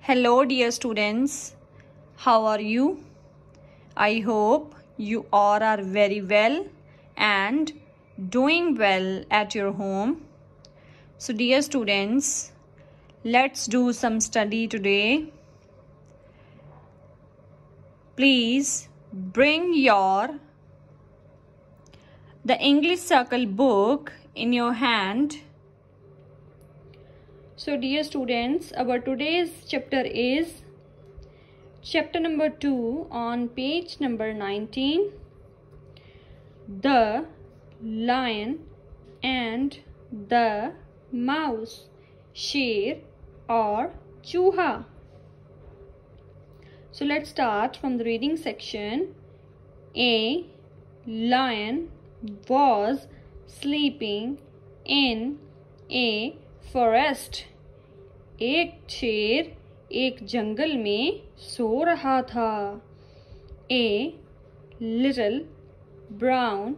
Hello, dear students. How are you? I hope you all are very well and doing well at your home. So, dear students, let's do some study today. Please bring the English Circle book in your hand. So dear students, our today's chapter is chapter number 2 on page number 19, The Lion and the Mouse, Sher or Chooha. So let's start from the reading section. A lion was sleeping in a forest. एक शेर एक जंगल में सो रहा था. A little brown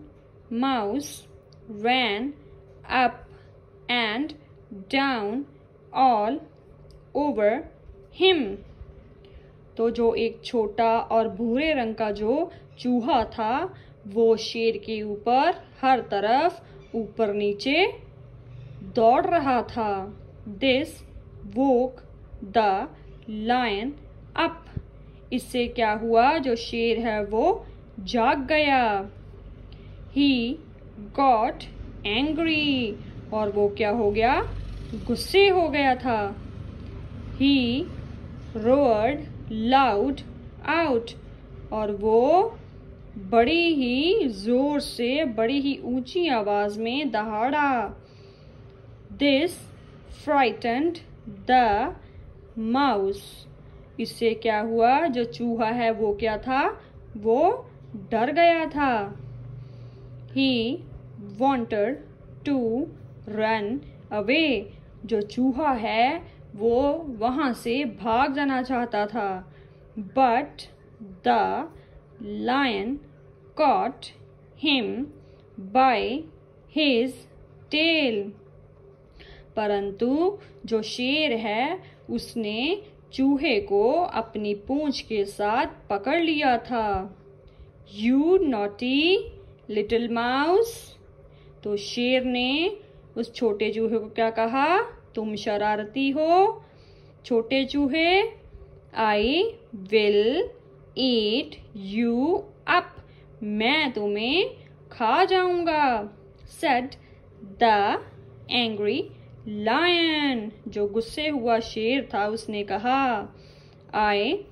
mouse ran up and down all over him. तो जो एक छोटा और भूरे रंग का जो चूहा था वो शेर के ऊपर हर तरफ ऊपर नीचे दौड़ रहा था. This woke the lion up. इससे क्या हुआ, जो शेर है वो जाग गया. He got angry. और वो क्या हो गया, गुस्से हो गया था. He roared loud out. और वो बड़ी ही जोर से बड़ी ही ऊंची आवाज में दहाड़ा. This frightened the mouse. इससे क्या हुआ, जो चूहा है वो क्या था, वो डर गया था. He wanted to run away. जो चूहा है वो वहां से भाग जाना चाहता था. But the lion caught him by his tail. परंतु जो शेर है उसने चूहे को अपनी पूंछ के साथ पकड़ लिया था. You naughty little mouse. तो शेर ने उस छोटे चूहे को क्या कहा, तुम शरारती हो छोटे चूहे. I will eat you up. मैं तुम्हें खा जाऊंगा. Said the angry lion. जो गुस्से हुआ शेर था उसने कहा, I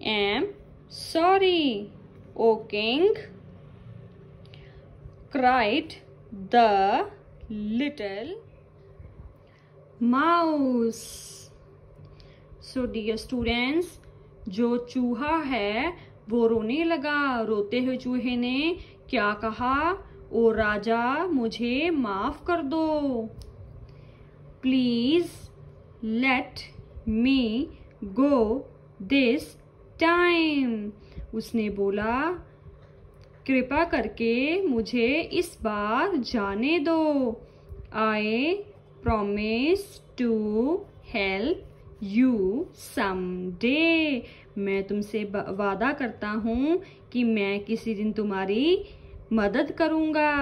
am sorry, O king. Cried the little mouse. So dear students, जो चूहा है वो रोने लगा. रोते हुए चूहे ने क्या कहा, ओ राजा मुझे माफ कर दो. Please let me go this time. उसने बोला कृपा करके मुझे इस बार जाने दो. I promise to help you someday. मैं तुमसे वादा करता हूँ कि मैं किसी दिन तुम्हारी मदद करूँगा.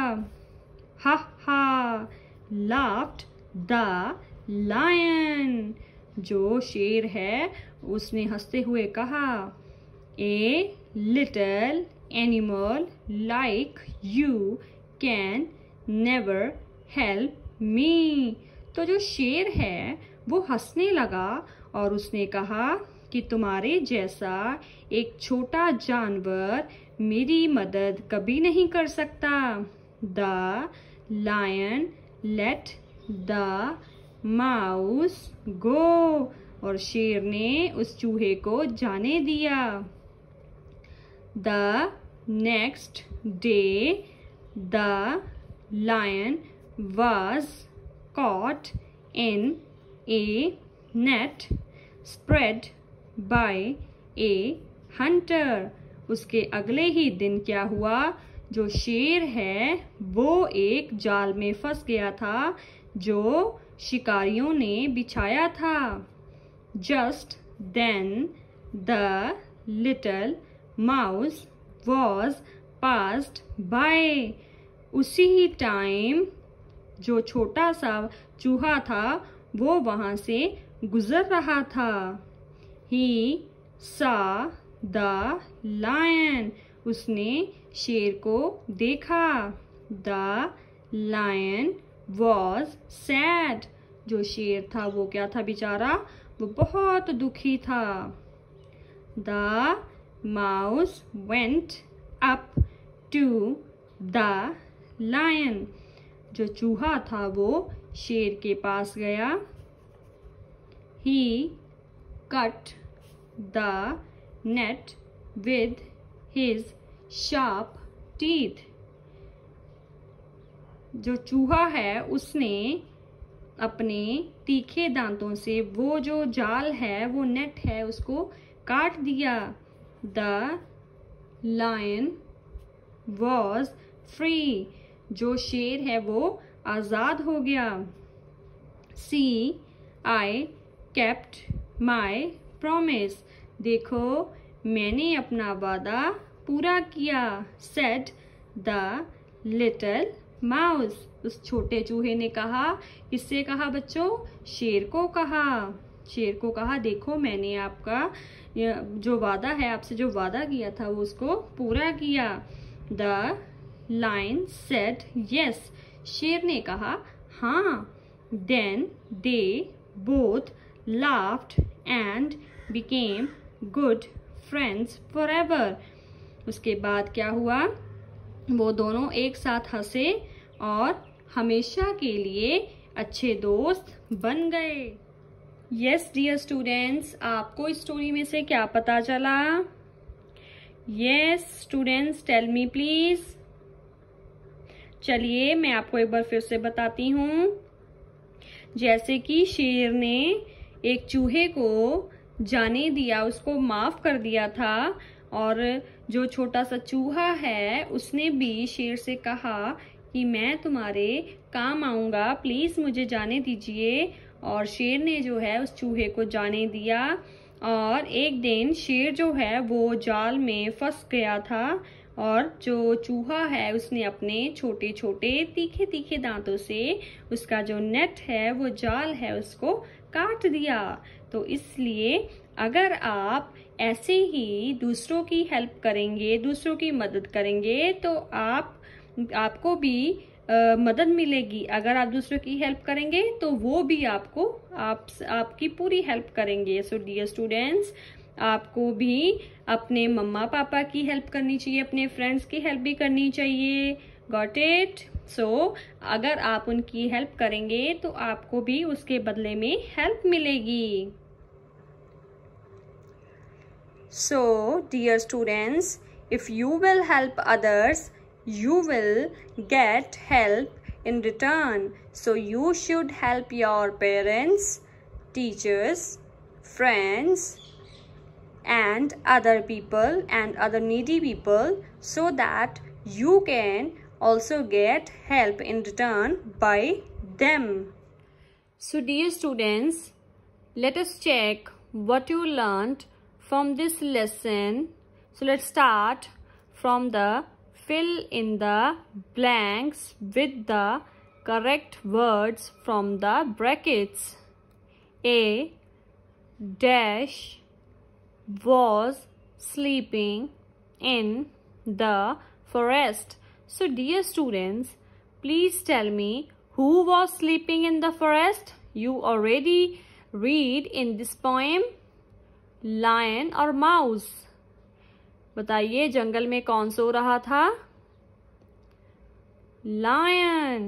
हा हा laughed the lion. जो शेर है उसने हंसते हुए कहा, A little animal like you can never help me. तो जो शेर है वो हंसने लगा और उसने कहा कि तुम्हारे जैसा एक छोटा जानवर मेरी मदद कभी नहीं कर सकता. The lion let the mouse go. और शेर ने उस चूहे को जाने दिया. The next day the lion was caught in a net spread by a hunter. उसके अगले ही दिन क्या हुआ, जो शेर है वो एक जाल में फंस गया था जो शिकारियों ने बिछाया था. Just Then the little mouse was passed by. उसी ही टाइम जो छोटा सा चूहा था वो वहां से गुजर रहा था. He saw the lion. उसने शेर को देखा. The lion was sad. जो शेर था वो क्या था बेचारा, वो बहुत दुखी था. The mouse went up to the lion. जो चूहा था वो शेर के पास गया. He cut the net with his sharp teeth. जो चूहा है उसने अपने तीखे दांतों से वो जो जाल है, वो नेट है, उसको काट दिया. The lion was free. जो शेर है वो आजाद हो गया. See, I kept my promise. देखो मैंने अपना वादा पूरा किया. Said the little mouse. उस छोटे चूहे ने कहा. किससे कहा बच्चों? शेर को कहा. शेर को कहा देखो मैंने आपका जो वादा है, आपसे जो वादा किया था वो उसको पूरा किया. The lion said yes. शेर ने कहा हाँ. Then they both laughed and became good friends forever. उसके बाद क्या हुआ? वो दोनों एक साथ हंसे और हमेशा के लिए अच्छे दोस्त बन गए. यस डियर स्टूडेंट्स, आपको इस स्टोरी में से क्या पता चला? Yes students, tell me please. चलिए मैं आपको एक बार फिर से बताती हूँ. जैसे कि शेर ने एक चूहे को जाने दिया, उसको माफ कर दिया था, और जो छोटा सा चूहा है उसने भी शेर से कहा कि मैं तुम्हारे काम आऊंगा, प्लीज मुझे जाने दीजिए. और शेर ने जो है उस चूहे को जाने दिया. और एक दिन शेर जो है वो जाल में फंस गया था, और जो चूहा है उसने अपने छोटे छोटे तीखे तीखे दांतों से उसका जो नेट है, वो जाल है, उसको काट दिया. तो इसलिए अगर आप ऐसे ही दूसरों की हेल्प करेंगे, दूसरों की मदद करेंगे, तो आपको भी मदद मिलेगी. अगर आप दूसरों की हेल्प करेंगे तो वो भी आपकी पूरी हेल्प करेंगे. सो डियर स्टूडेंट्स, आपको भी अपने मम्मा पापा की हेल्प करनी चाहिए, अपने फ्रेंड्स की हेल्प भी करनी चाहिए. Got it? सो अगर आप उनकी हेल्प करेंगे तो आपको भी उसके बदले में हेल्प मिलेगी. So dear students, if you will help others, you will get help in return. So you should help your parents, teachers, friends, and other people and other needy people, so that you can also get help in return by them. So dear students, let us check what you learned from this lesson. So let's start from the fill in the blanks with the correct words from the brackets. A dash was sleeping in the forest. So dear students, please tell me who was sleeping in the forest. You already read in this poem, lion or mouse. बताइए जंगल में कौन सो रहा था? Lion.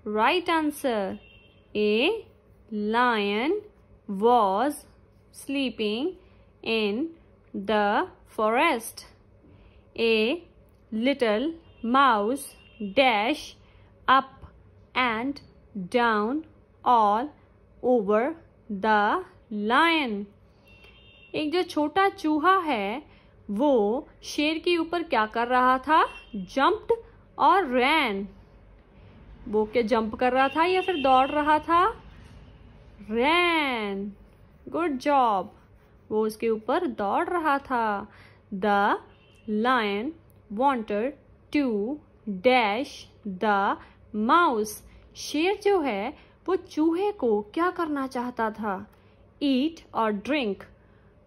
Right answer. A lion was sleeping in the forest. A little mouse dash up and down all over the lion. एक जो छोटा चूहा है वो शेर के ऊपर क्या कर रहा था? जंप्ड और रैन. वो क्या जंप कर रहा था या फिर दौड़ रहा था? रैन. Good job. वो उसके ऊपर दौड़ रहा था। The lion wanted to dash the mouse. शेर जो है वो चूहे को क्या करना चाहता था? Eat और drink.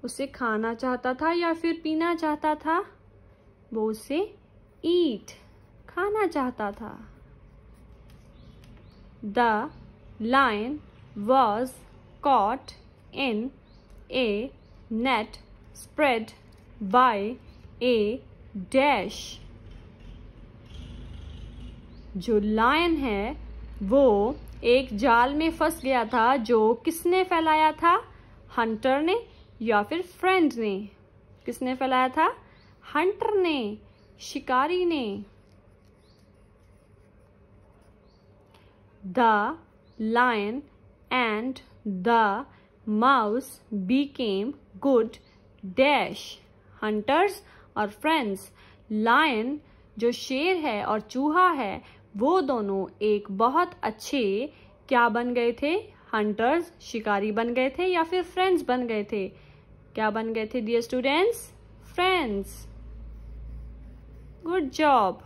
उसे खाना चाहता था या फिर पीना चाहता था? वो उसे eat खाना चाहता था। The lion was caught in a net spread by a dash. जो लायन है वो एक जाल में फंस गया था जो किसने फैलाया था? हंटर ने या फिर फ्रेंड ने? किसने फैलाया था? हंटर ने, शिकारी ने। The lion and the mouse became good dash. Hunters और friends. Lion जो शेर है और चूहा है वो दोनों एक बहुत अच्छे क्या बन गए थे? हंटर्स, शिकारी बन गए थे या फिर फ्रेंड्स बन गए थे? क्या बन गए थे dear students? Friends. Good job.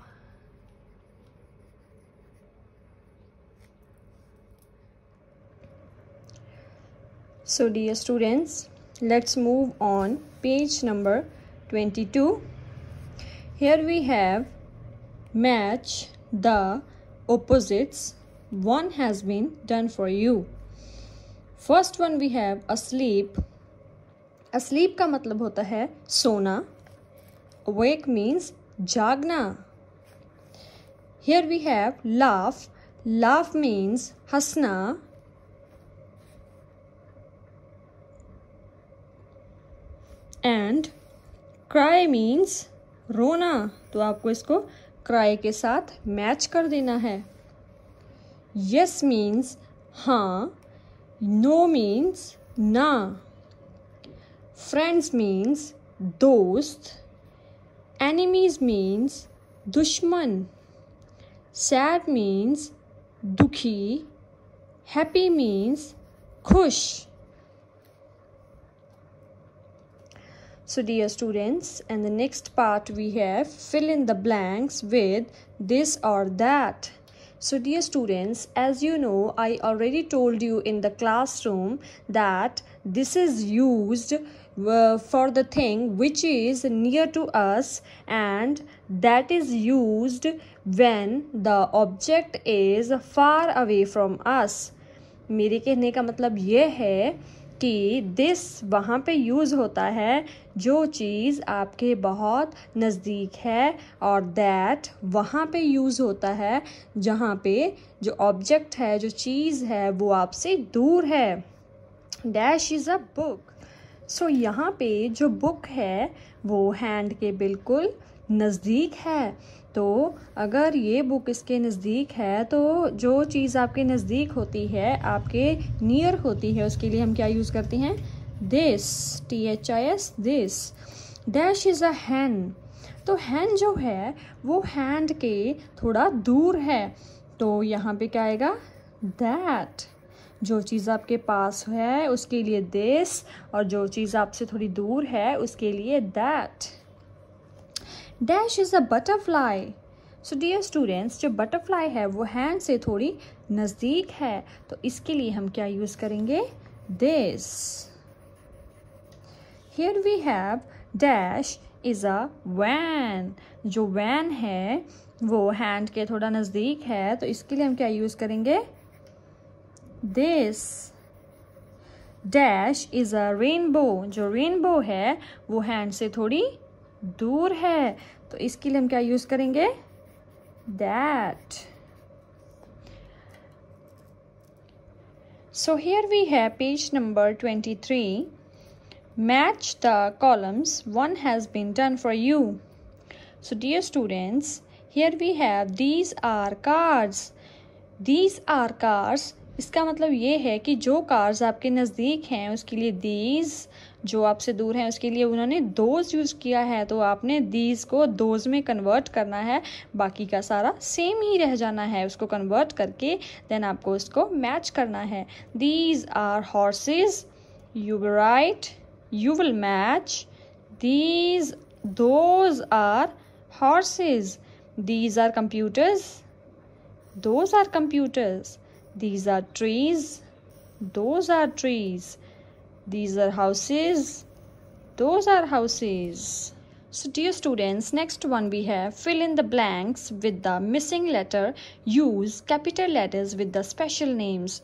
So dear students, let's move on page number 22. Here we have match the opposites. One has been done for you. First one we have asleep. Asleep का मतलब होता है सोना. Awake means जागना. Here we have laugh. Laugh means हंसना. And cry means रोना. तो आपको इसको cry के साथ मैच कर देना है. Yes means हाँ. No means ना. Friends means दोस्त. Enemies means दुश्मन. Sad means दुखी. Happy means खुश. So dear students, and the next part we have fill in the blanks with this or that. So dear students, as you know, I already told you in the classroom that this is used for the thing which is near to us, and that is used when the object is far away from us. मेरे कहने का मतलब ये है कि this वहाँ पे use होता है जो चीज़ आपके बहुत नज़दीक है, और दैट वहाँ पे यूज़ होता है जहाँ पे जो ऑब्जेक्ट है, जो चीज़ है, वो आपसे दूर है. Dash is a book. So यहाँ पे जो बुक है वो हैंड के बिल्कुल नज़दीक है. तो अगर ये बुक इसके नज़दीक है तो जो चीज़ आपके नज़दीक होती है, आपके नियर होती है, उसके लिए हम क्या यूज़ करते हैं? This. THIS, this. Dash is a hen. तो हैन जो है वो हैंड के थोड़ा दूर है, तो यहाँ पे क्या आएगा? दैट. जो चीज़ आपके पास है उसके लिए दिस, और जो चीज़ आपसे थोड़ी दूर है उसके लिए that. Dash is a butterfly. So dear students, जो बटरफ्लाई है वो हैंड से थोड़ी नज़दीक है, तो इसके लिए हम क्या यूज़ करेंगे? This. Here we have dash is a van. जो वैन है वो हैंड के थोड़ा नज़दीक है, तो इसके लिए हम क्या यूज़ करेंगे? This. Dash is a rainbow. जो रेनबो है वो हैंड से थोड़ी दूर है, तो इसके लिए हम क्या यूज़ करेंगे? That. So here we have page number 23. Match the columns. One has been done for you. So dear students, here we have these are cars. These are cars. इसका मतलब ये है कि जो कार्स आपके नज़दीक हैं उसके लिए दीज, जो आपसे दूर हैं उसके लिए उन्होंने दोज यूज़ किया है, तो आपने दीज को दोज में कन्वर्ट करना है. बाकी का सारा सेम ही रह जाना है. उसको कन्वर्ट करके देन आपको उसको मैच करना है. These are horses. You we right. you will match those are horses. These are computers. Those are computers. These are trees. Those are trees. These are houses. Those are houses. So dear students, next one we have fill in the blanks with the missing letter. Use capital letters with the special names.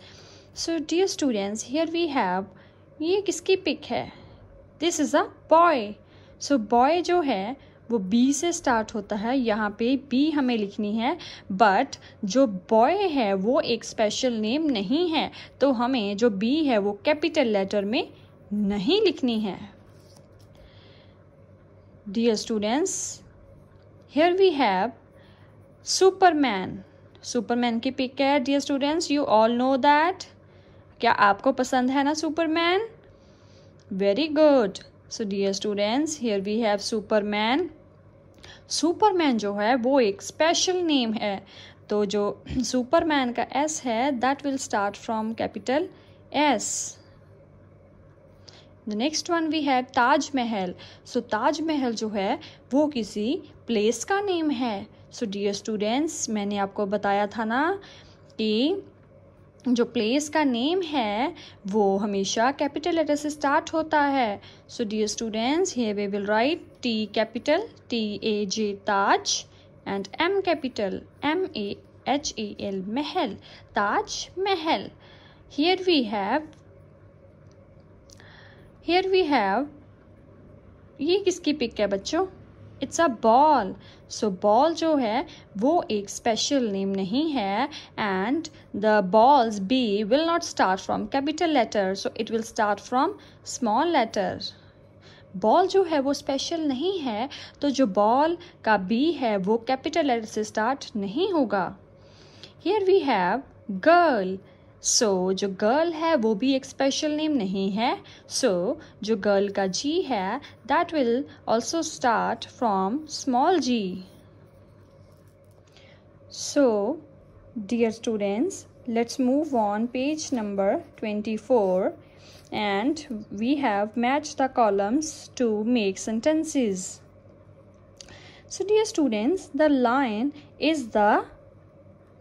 So dear students, here we have, ये किसकी pic है? This is a boy. So boy जो है वो B से start होता है. यहाँ पे बी हमें लिखनी है, बट जो बॉय है वो एक स्पेशल नेम नहीं है, तो हमें जो बी है वो कैपिटल लेटर में नहीं लिखनी है. Dear students, here we have superman. Superman की पिक है. Dear students, you all know that. क्या आपको पसंद है ना superman? Very good. So dear students, here we have superman. Superman जो है वो एक स्पेशल नेम है, तो जो सुपरमैन का एस है that will start from capital S. The next one we have Taj Mahal. So Taj Mahal जो है वो किसी प्लेस का नेम है. सो डियर स्टूडेंट्स, मैंने आपको बताया था ना कि जो प्लेस का नेम है वो हमेशा कैपिटल लेटर से स्टार्ट होता है. So dear students, here we will write T capital TAJ Taj and M capital MAHEL Mahal. Taj Mahal. Here we have ये किसकी पिक है बच्चों? It's a ball. So ball जो है वो एक स्पेशल नेम नहीं है, and the balls B will not start from capital letter, so it will start from small letter. Ball जो है वो स्पेशल नहीं है, तो जो बॉल का बी है वो कैपिटल लेटर से स्टार्ट नहीं होगा. Here we have girl. So जो गर्ल है वो भी एक स्पेशल नेम नहीं है, सो जो गर्ल का जी है that will also start from small G. So dear students, let's move on page number 24 and we have matched the columns to make sentences. So dear students, the lion is the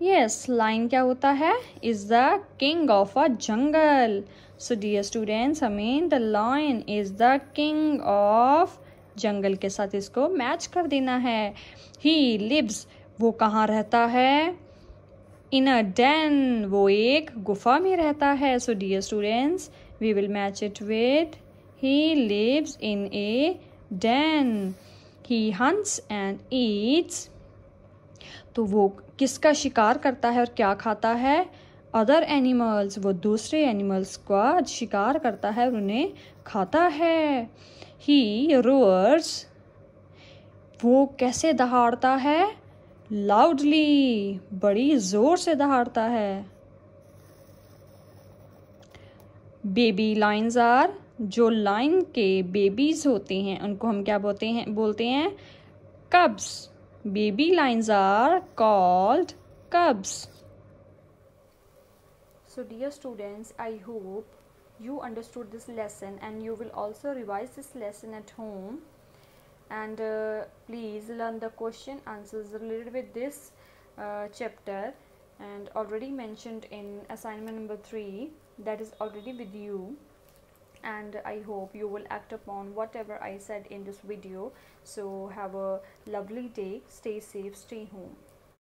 lion क्या होता है? is the king of a jungle. So dear students, हमें the lion is the king of jungle के साथ इसको match कर देना है. he lives, वो कहाँ रहता है? in a den, वो एक गुफा में रहता है. So dear students, we will match it with he lives in a den. he hunts and eats, तो वो किसका शिकार करता है और क्या खाता है? अदर एनिमल्स, वो दूसरे एनिमल्स का शिकार करता है और उन्हें खाता है. ही रोअर्स, वो कैसे दहाड़ता है? लाउडली, बड़ी जोर से दहाड़ता है. बेबी लाइन्स आर, जो लाइन के बेबीज होते हैं उनको हम क्या बोलते हैं? कब्स. Baby lions are called cubs. So dear students, I hope you understood this lesson and you will also revise this lesson at home, and please learn the question answers related with this chapter, and already mentioned in assignment number 3, that is already with you. And I hope you will act upon whatever I said in this video. So have a lovely day. Stay safe, stay home.